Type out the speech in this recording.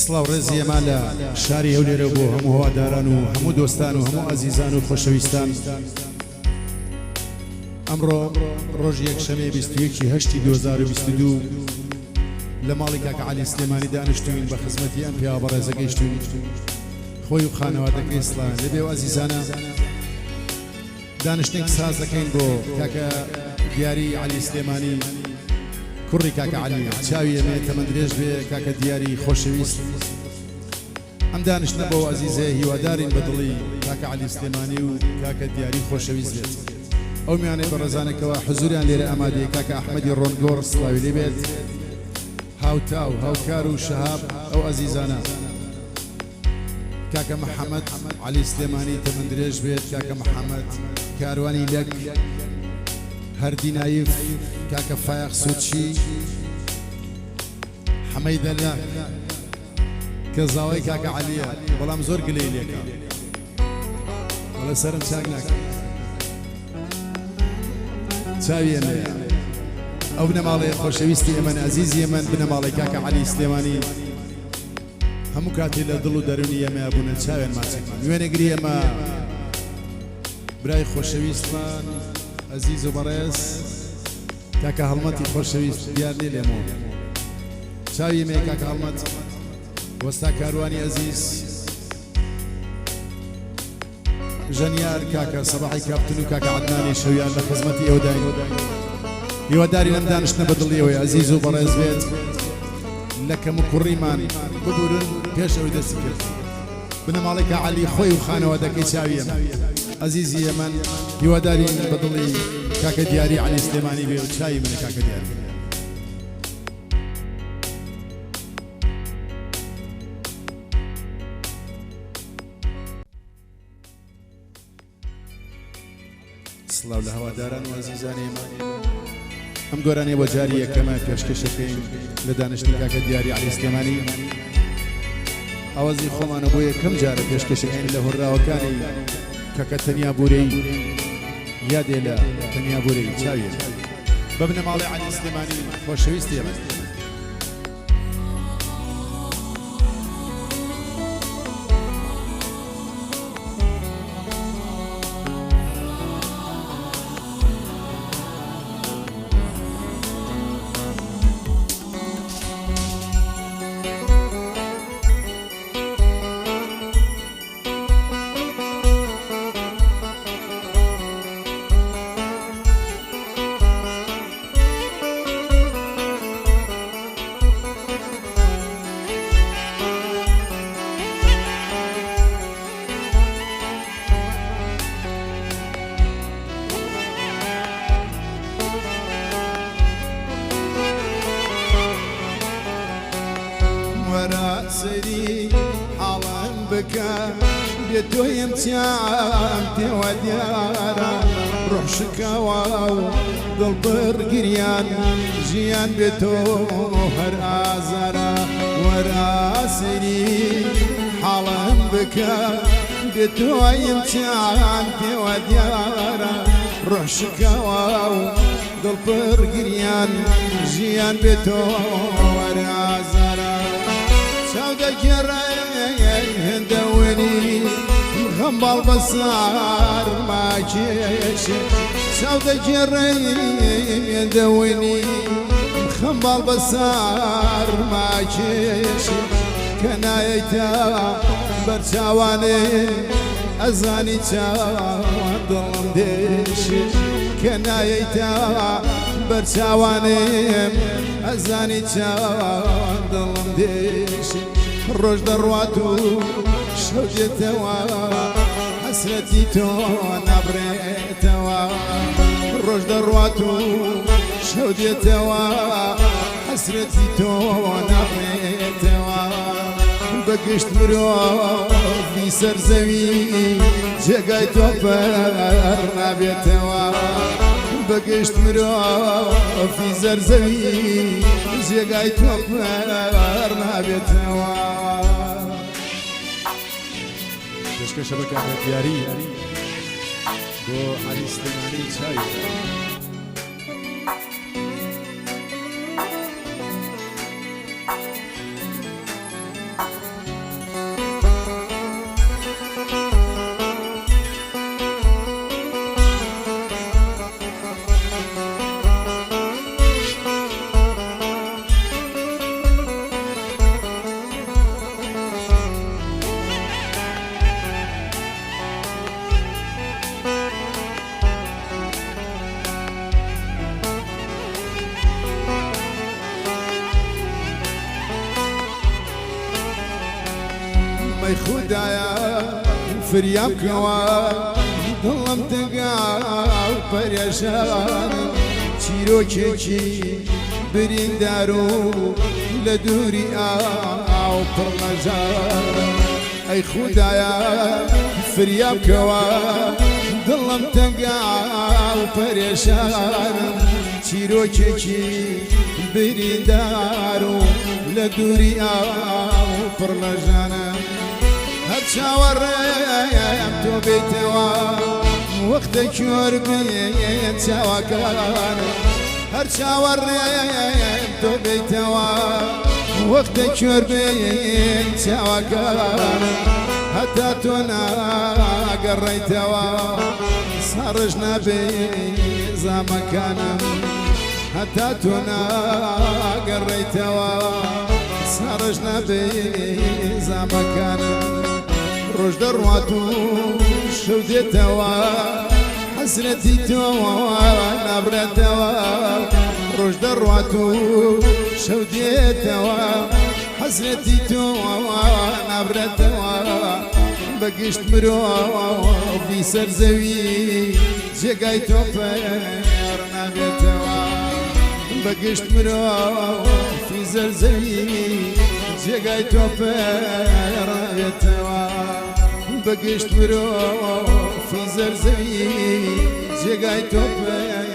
سڵاو ڕێزی ئێمە لە شاری هەولێرە بۆ هەموو هەواداران و هەموو دۆستان و هەموو ئازیزان و خۆشەویستان. ئەمڕۆ ڕۆژ یەکشەمەی 21 2022 لە ماڵی کاکە عەلی سلێمانی دانیشتوین بە خزمەتی ئەم پیاوە بەڕێزە گەیشتوین. خۆی و خانەوادەکەی سڵاو لەبێ و ئازیزانە دانیشتێک ساز دەکەین بۆ کاکە دیاری عەلی سلێمانی کوڕی کاکە عەلی چاوی ئەمێ تەمەندرێژ بێ کاکە دیاری خۆشەویست. ئەم دانیشتنە بۆ ئازیزێ هیوادارین بە دڵی کاکە عەلی سلێمانی و کاکە دیاری خۆشەویست بێت. ئەو میانەی بەڕێزانێکەوە حزوریان لێرە ئامادەیە کاکە ئەحمەدی ڕۆنگۆڕ سڵاوی لێ بێت. هاوتاو هاوکار و شەهاب ئەو ئازیزانە کاکە محەممەد عەلی سلێمانی تەمەندرێژ بێت. کاکە محەممەد کاروانی لەک هەردی نایف کاکە فایق سوچی حەمەیدە لەک کە زاوای کاکە عەلیە بەڵام زۆر گلەی لێکە بەڵە سەرم چاک ناکە چاوی ئەمەیە. ئەو بنەماڵەیە خۆشەویستی ئێمە عەزیزی ئێمە بنەماڵی کاکە عەلی سلێمانی هەموو کاتی لە دڵ و دەرونی ئێمە بوونە چاوێن ماچێکمان وێنەگری ئێمە برای خۆشەویستمان عزیز و بەڕێز کاکە هەڵمەتی خۆشەویست دیار لێ لێمەوە چاوی ئێمەیە کاکە هەڵمەت وەستا کاروانی عزیز ژەنیار کاکە سەباحی کاپتن و کاکە عەدنانی شەویان لە خزمەتی ئێوەداین. هیواداری لەم دانیشتنە بە دڵیەوەی عزیز و بەڕێز بێت لە کەم و کوڕیمان ببورن پێش ئەوەی دەستی کرد. بنەماڵی کاکە عەلی خۆی و خانەوادەکەی چاوی ئێمە عزیزی ئێمە هیوادارین بە دڵی کاکە دیاری عەلی سلێمانی بێ و چاوی منە کاکە دیاری. سڵاو لە هەواداران و عزیزانی ئێمە ئەم گۆرانەی بۆ جاری یەکەمە پێشکەشەکەین لە دانیشتنی کاکە دیاری عەلی سلێمانی. ئاوازی خۆمانە بۆ یەکەم جارە پێشکەشەکەین لە هۆڕاوەکانی کاکە تەنیا بورەی یادێ لە تەنیا بورەی چاویە بە بنەماڵی عەلی سلێمانی خۆشەویستی ئێمە. سری حاڵم بکە بێ تۆیم چیان پێوە دیارە ڕۆح شکەوە و دڵبڕ گریان ژیان بێ تۆ هەر ئازارە. وەرە سری حاڵم بکە بێ تۆیم چیان پێوە دیارە ڕۆح شکەوە و دڵبڕ گریان ژیان بێ تۆ هەر ئازارە. چاو دەگێڕێ هێندەوەنی خەمباڵ بەسار ماکێشێ چاو دەگێڕێ هێندەوەنی خەمباڵ بەسار ماکێشێ کە نایەیتە بەرچاوانێ ئەزانی چاوان دڵم دێشێ کە نایەیتە بەرچاوانێم ئەزانی چاوان دڵم دێشێ ڕۆژ دەڕوات و شەو دێتەوە حەسرەتی تۆ نابڕێتەوە ڕۆژ دەڕوات و شەو دێتەوە حەسرەتی تۆ نابڕێتەوە. بەگشت مرۆڤی سەرزەوی جێگای تۆ پەر نابێتەوە بەگشت مرۆڤی زەرزەوی جێگای تۆ پەر نابێتەوە. پێشکەشە بە کاکە دیاری بۆ عەلی سلێمانی چاوی ئەی خودایە فریام کەوە دڵم دەگا و پەرێشان چیرۆکێکی بریندار و لە دووری ئاو پڕ لەژان ئەی خودایە فریام کەوە دڵم تەنگا و پەرێشانم چیرۆکێکی بریندار و لە دووری ئاو پڕ لەژانم هەر چاوەڕێم تۆ بێتەوە وەختە کۆر بێت چاوەکانم هەر چاوەڕێم تۆ بێتەوە وەختە کۆر بێت چاوەکانم هەتا تۆ ناگەڕێیتەوە ساڕژ نابێ زامەکانم هەتا تۆ ناگەڕێیتەوە ساڕژ نابێ زامەکانم ڕۆژ دەڕوات و شەو دێتەوە حەسرەتی تۆ نابرێتەوە ڕۆژ دەڕوات و شەو دێتەوە حەسرەتی تۆ نابرێتەوە بەگشت مرۆڤی سەر زەوی جێگای تۆ پەر نابێتەوە بەگشت مرۆڤی سەر زەوی جێگای تۆ پەر نابێتەوە بەگشت مرۆڤی سەر زەوی جێگای تۆ پەر